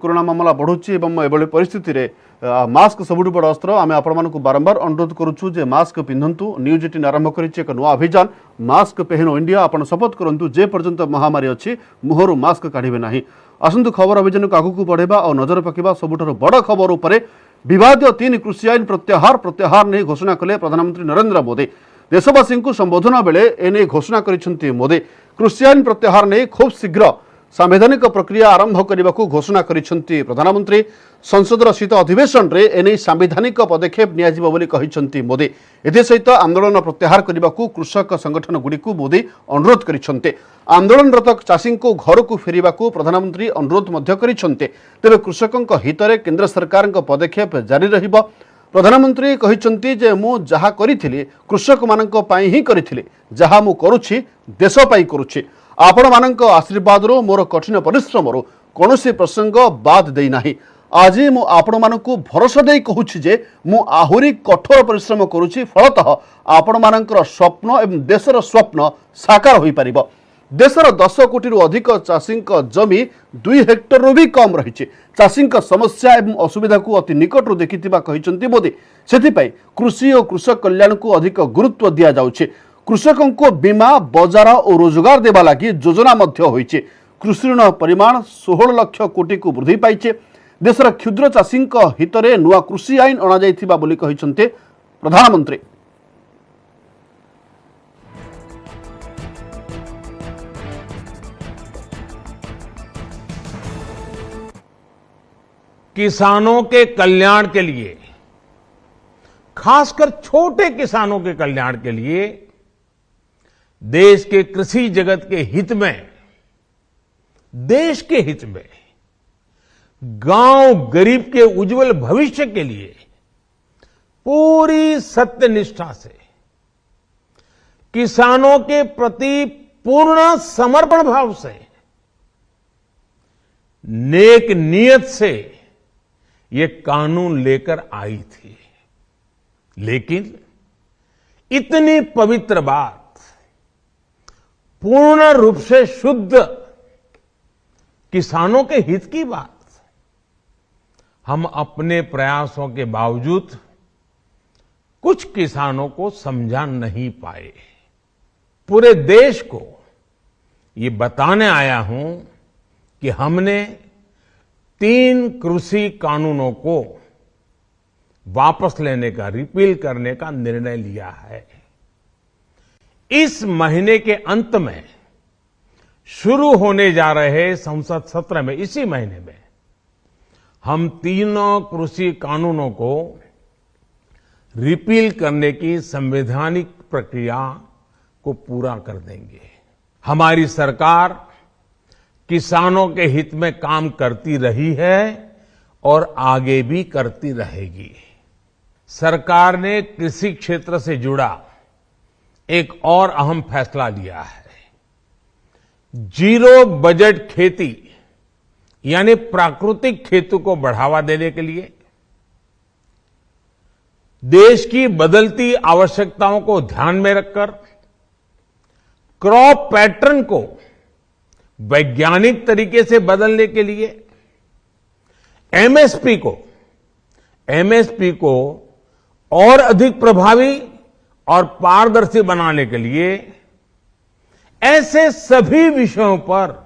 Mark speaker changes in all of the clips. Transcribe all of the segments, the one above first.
Speaker 1: Corona मामला बढ़ुची एभली परिस्थिति रे मास्क सबुठ बड़ अस्त्र आम आपण बारंबार अनुरोध करुचु जे मास्क पिंधु न्यूज 18 आरंभ कर एक नुआ अभियान मास्क पहनो इंडिया आपण शपथ करंतु जे पर्यंत महामारी अच्छी मुहर मास्क काढ़े ना आसतु खबर अभियान को आगू बढ़ेबा और नजर पकेबा सबुठार बड़ खबर उपर विवाद 3 कृषि आईन प्रत्याहार नहीं घोषणा कले प्रधानमंत्री नरेंद्र मोदी देशवासी को संबोधन बेले एने घोषणा कर मोदी कृषि आईन प्रत्याहार नहीं खूब शीघ्र संवैधानिक प्रक्रिया आरंभ करने को घोषणा करिसेंती प्रधानमंत्री संसदर शीत अधिवेशन रे एने संवैधानिक पदक्षेप नियाजिबो बोली कहिसेंती मोदी एथे सहित आंदोलन प्रत्याहार करने को कृषक संगठन गुड़ी को मोदी अनुरोध करिसेंते आंदोलनरत चाषी को घर को फेरिबा को प्रधानमंत्री अनुरोध मध्य करिसेंते तेबे कृषकक हितरे केंद्र सरकार पदक्षेप जारी रहिबो प्रधानमंत्री कहिसेंती जे मु जहा करिथिली कृषक मानक पई ही करिथिली जहा मु करूछि देश पई करूछि आपण मानक आशीर्वाद मोर कठिन परिश्रम कौन प्रसंग बाद देना आज मु आपण मानक भरोसा दे कहूँ जे मु आहुरी कठोर परिश्रम करुच्ची फलतः आपण मानकर स्वप्न एवं देशर स्वप्न साकार हो पार देशर 10 कोटी अधिक चाषी जमी 2 हेक्टर भी कम रही चाषी समस्या एवं असुविधा को अति निकटू देखि मोदी से कृषि और कृषक कल्याण को अधिक गुरुत्व दि जाउछे कृषकों को बीमा बजार और रोजगार देवा लगी योजना होइछे कृषि ऋण परिमाण 16 लाख कोटी को वृद्धि पाइछे देशर क्षुद्र चाषी हितरे नुआ कृषि आईन अणा जाइथिबा बोली कहिसेंते प्रधानमंत्री।
Speaker 2: किसानों के कल्याण के लिए खासकर छोटे किसानों के कल्याण के लिए देश के कृषि जगत के हित में देश के हित में गांव गरीब के उज्जवल भविष्य के लिए पूरी सत्यनिष्ठा से किसानों के प्रति पूर्ण समर्पण भाव से नेक नियत से ये कानून लेकर आई थी लेकिन इतनी पवित्र बात पूर्ण रूप से शुद्ध किसानों के हित की बात हम अपने प्रयासों के बावजूद कुछ किसानों को समझा नहीं पाए पूरे देश को ये बताने आया हूं कि हमने 3 कृषि कानूनों को वापस लेने का रिपील करने का निर्णय लिया है। इस महीने के अंत में शुरू होने जा रहे संसद सत्र में इसी महीने में हम 3 कृषि कानूनों को रिपील करने की संवैधानिक प्रक्रिया को पूरा कर देंगे। हमारी सरकार किसानों के हित में काम करती रही है और आगे भी करती रहेगी। सरकार ने कृषि क्षेत्र से जुड़ा एक और अहम फैसला लिया है। जीरो बजट खेती यानी प्राकृतिक खेती को बढ़ावा देने के लिए देश की बदलती आवश्यकताओं को ध्यान में रखकर क्रॉप पैटर्न को वैज्ञानिक तरीके से बदलने के लिए एमएसपी को और अधिक प्रभावी और पारदर्शी बनाने के लिए ऐसे सभी विषयों पर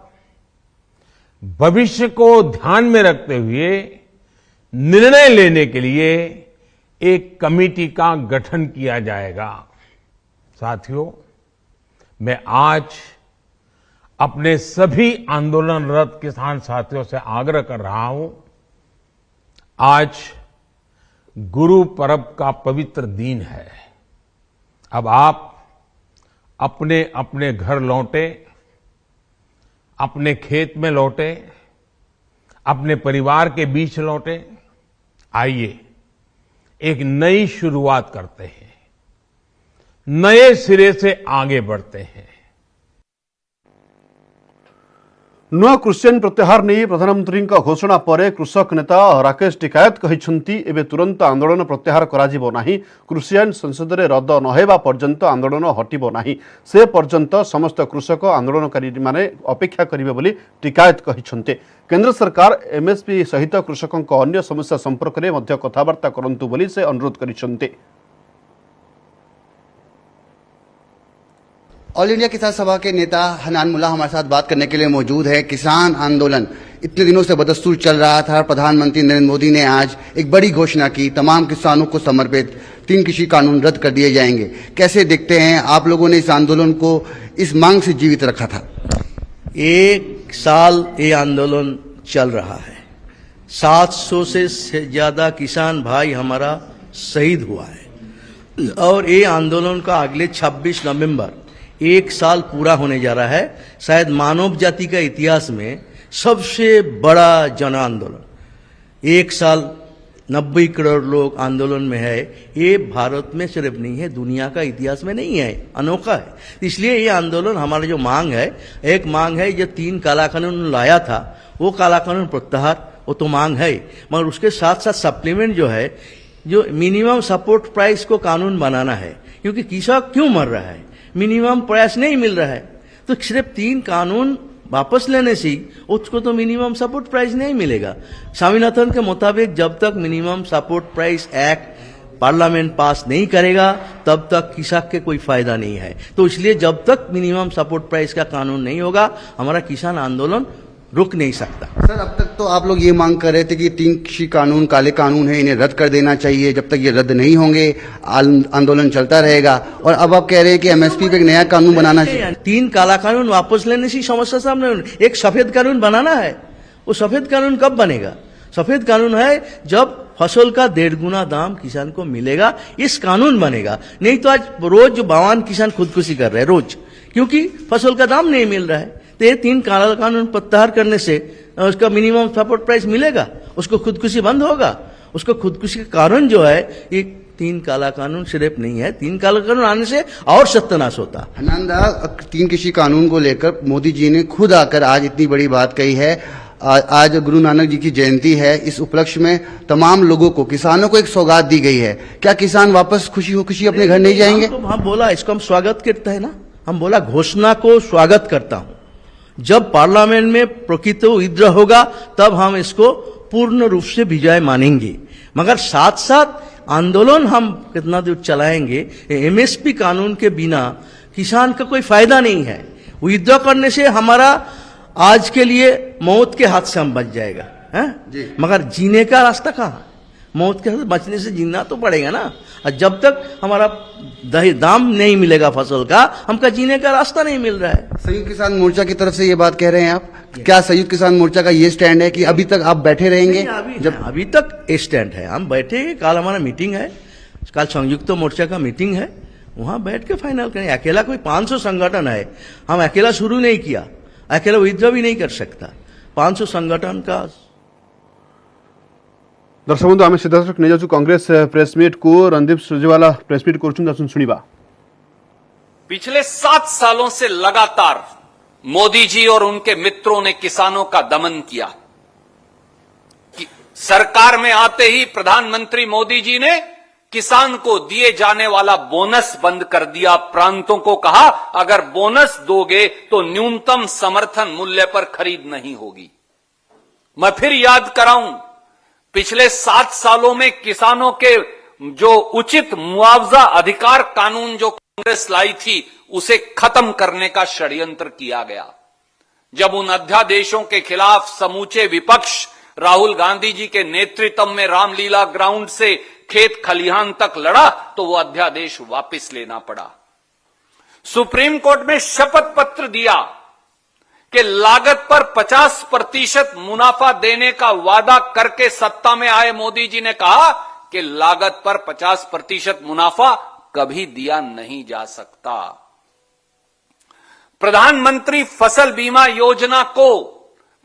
Speaker 2: भविष्य को ध्यान में रखते हुए निर्णय लेने के लिए एक कमेटी का गठन किया जाएगा। साथियों, मैं आज अपने सभी आंदोलनरत किसान साथियों से आग्रह कर रहा हूं, आज गुरु पर्व का पवित्र दिन है। अब आप अपने अपने घर लौटे, अपने खेत में लौटे, अपने परिवार के बीच लौटे। आइए एक नई शुरुआत करते हैं, नए सिरे से आगे बढ़ते हैं।
Speaker 1: नुआ क्रिश्चियन प्रत्याहार नहीं प्रधानमंत्री घोषणा पर कृषक नेता राकेश टिकायत कहते एवं तुरंत आंदोलन प्रत्याहार कराजिबो नाही। क्रिश्चियन संसद में रद्द नहेबा पर्यंत आंदोलन हटिबो नाही। से पर्यंत समस्त कृषक आंदोलनकारी माने अपेक्षा करिवे बोली टिकायत कहते। केंद्र सरकार एमएसपी सहित कृषकों अन्य समस्या संपर्क में मध्य कथबार्ता करंतु बोली से अनुरोध करिसेंते।
Speaker 3: ऑल इंडिया किसान सभा के नेता हनान मुल्ला हमारे साथ बात करने के लिए मौजूद है। किसान आंदोलन इतने दिनों से बदस्तूर चल रहा था। प्रधानमंत्री नरेंद्र मोदी ने आज एक बड़ी घोषणा की, तमाम किसानों को समर्पित 3 कृषि कानून रद्द कर दिए जाएंगे। कैसे देखते हैं आप लोगों ने इस आंदोलन को, इस मांग से जीवित रखा था?
Speaker 4: 1 साल ये आंदोलन चल रहा है। 700 से ज्यादा किसान भाई हमारा शहीद हुआ है और ये आंदोलन का अगले 26 नवंबर 1 साल पूरा होने जा रहा है। शायद मानव जाति का इतिहास में सबसे बड़ा जन आंदोलन। 1 साल 90 करोड़ लोग आंदोलन में है। ये भारत में सिर्फ नहीं है, दुनिया का इतिहास में नहीं है, अनोखा है। इसलिए ये आंदोलन, हमारा जो मांग है, एक मांग है जो 3 काला कानून लाया था, वो काला कानून प्रत्याहार, वो तो मांग है, मगर उसके साथ साथ सप्लीमेंट जो है, जो मिनिमम सपोर्ट प्राइस को कानून बनाना है। क्योंकि किसान क्यों मर रहा है? मिनिमम प्राइस नहीं मिल रहा है। तो सिर्फ 3 कानून वापस लेने से उसको तो मिनिमम सपोर्ट प्राइस नहीं मिलेगा। स्वामीनाथन के मुताबिक जब तक minimum support price act parliament पास नहीं करेगा तब तक किसान के कोई फायदा नहीं है। तो इसलिए जब तक मिनिमम सपोर्ट प्राइस का कानून नहीं होगा, हमारा किसान आंदोलन रुक नहीं सकता।
Speaker 3: सर, अब तक तो आप लोग ये मांग कर रहे थे कि 3 कृषि कानून काले कानून है, इन्हें रद्द कर देना चाहिए। जब तक ये रद्द नहीं होंगे आंदोलन चलता रहेगा। और अब आप कह रहे हैं कि एमएसपी पे एक नया कानून बनाना चाहिए।
Speaker 4: 3 काला कानून वापस लेने से समस्या सामने, एक सफेद कानून बनाना है। वो सफेद कानून कब बनेगा? सफेद कानून है जब फसल का 1.5 गुना दाम किसान को मिलेगा, इस कानून बनेगा। नहीं तो आज रोज 52 किसान खुदकुशी कर रहे हैं रोज, क्योंकि फसल का दाम नहीं मिल रहा है। तो ये 3 काला कानून प्रत्याहार करने से उसका मिनिमम सपोर्ट प्राइस मिलेगा, उसको खुदकुशी बंद होगा। उसको खुदकुशी का कारण जो है, ये 3 काला कानून सिर्फ नहीं है, 3 काला कानून आने से और सत्यानाश होता।
Speaker 3: हनानदा, 3 कृषि कानून को लेकर मोदी जी ने खुद आकर आज इतनी बड़ी बात कही है। आज गुरु नानक जी की जयंती है। इस उपलक्ष्य में तमाम लोगों को, किसानों को एक सौगात दी गई है। क्या किसान वापस खुशी अपने घर नहीं जाएंगे?
Speaker 4: तो हम बोला, इसको हम स्वागत करते हैं ना। हम बोला घोषणा को स्वागत करता हूं। जब पार्लियामेंट में प्रकृत विद्रोह होगा तब हम इसको पूर्ण रूप से विजय मानेंगे। मगर साथ साथ आंदोलन हम कितना दूर चलाएंगे, एमएसपी कानून के बिना किसान का कोई फायदा नहीं है। विद्रोह करने से हमारा आज के लिए मौत के हाथ से हम बच जाएगा है? मगर जीने का रास्ता कहाँ? मौत के हाथ से बचने से जीना तो पड़ेगा ना। और जब तक हमारा दाम नहीं मिलेगा फसल का, हमका जीने का रास्ता नहीं मिल रहा है।
Speaker 3: संयुक्त किसान मोर्चा की तरफ से ये बात कह रहे हैं आप? क्या संयुक्त किसान मोर्चा का ये स्टैंड है कि अभी तक आप बैठे रहेंगे?
Speaker 4: अभी तक स्टैंड है, हम बैठेंगे। कल हमारा मीटिंग है, कल संयुक्त मोर्चा का मीटिंग है, वहां बैठ के फाइनल करेंगे। अकेला कोई 500 संगठन है, हम अकेला शुरू नहीं किया, अकेला विद्रोह भी नहीं कर सकता। 500 संगठन का।
Speaker 1: दर्शक बंधु, आम सीधासख नहीं जाऊँ कांग्रेस प्रेसमिट को। रणदीप सुरजेवाला प्रेसमिट कर सुनिबा।
Speaker 5: पिछले 7 सालों से लगातार मोदी जी और उनके मित्रों ने किसानों का दमन किया। सरकार में आते ही प्रधानमंत्री मोदी जी ने किसान को दिए जाने वाला बोनस बंद कर दिया। प्रांतों को कहा, अगर बोनस दोगे तो न्यूनतम समर्थन मूल्य पर खरीद नहीं होगी। मैं फिर याद कराऊं, पिछले 7 सालों में किसानों के जो उचित मुआवजा अधिकार कानून जो कांग्रेस लाई थी, उसे खत्म करने का षड्यंत्र किया गया। जब उन अध्यादेशों के खिलाफ समूचे विपक्ष राहुल गांधी जी के नेतृत्व में रामलीला ग्राउंड से खेत खलिहान तक लड़ा, तो वो अध्यादेश वापस लेना पड़ा। सुप्रीम कोर्ट में शपथ पत्र दिया कि लागत पर 50% मुनाफा देने का वादा करके सत्ता में आए मोदी जी ने कहा कि लागत पर 50% मुनाफा कभी दिया नहीं जा सकता। प्रधानमंत्री फसल बीमा योजना को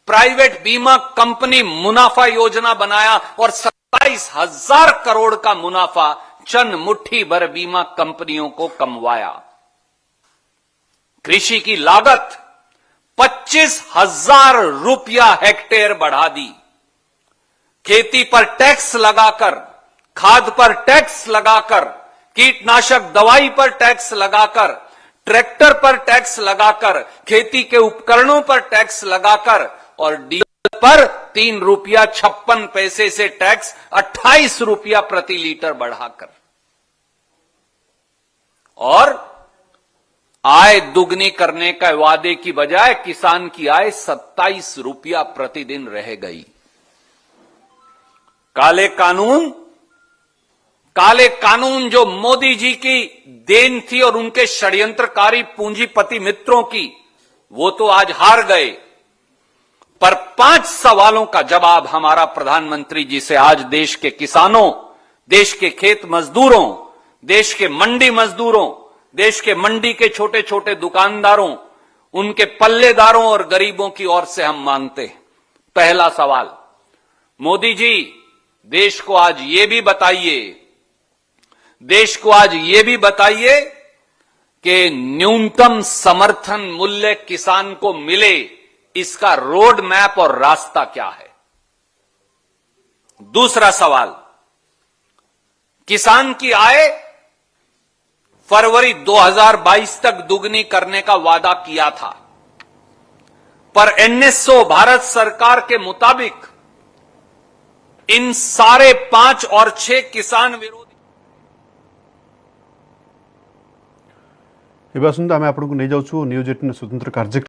Speaker 5: प्राइवेट बीमा कंपनी मुनाफा योजना बनाया और 27,000 करोड़ का मुनाफा चंद मुट्ठी भर बीमा कंपनियों को कमवाया। कृषि की लागत 25,000 रुपया हेक्टेयर बढ़ा दी। खेती पर टैक्स लगाकर, खाद पर टैक्स लगाकर, कीटनाशक दवाई पर टैक्स लगाकर, ट्रैक्टर पर टैक्स लगाकर, खेती के उपकरणों पर टैक्स लगाकर और डीजल पर 3 रुपया 56 पैसे से टैक्स 28 रुपया प्रति लीटर बढ़ाकर और आय दुगनी करने का वादे की बजाय किसान की आय 27 रुपया प्रतिदिन रह गई। काले कानून जो मोदी जी की देन थी और उनके षड्यंत्रकारी पूंजीपति मित्रों की, वो तो आज हार गए। पर 5 सवालों का जवाब हमारा प्रधानमंत्री जी से आज देश के किसानों, देश के खेत मजदूरों, देश के मंडी मजदूरों, देश के मंडी के छोटे छोटे दुकानदारों, उनके पल्लेदारों और गरीबों की ओर से हम मांगते हैं। पहला सवाल, मोदी जी देश को आज ये भी बताइए कि न्यूनतम समर्थन मूल्य किसान को मिले, इसका रोड मैप और रास्ता क्या है। दूसरा सवाल, किसान की आय फरवरी 2022 तक दुगनी करने का वादा किया था, पर एनएसओ भारत सरकार के मुताबिक इन सारे 5 और 6 किसान विरोधी
Speaker 1: ଏବେ ଆସନ୍ତୁ ଆମେ ଆପଣଙ୍କୁ ନେଇ ଯାଉଛୁ ନ୍ୟୁଜ୍ 18 ସ୍ୱତନ୍ତ୍ର କାର୍ଯ୍ୟକ୍ରମ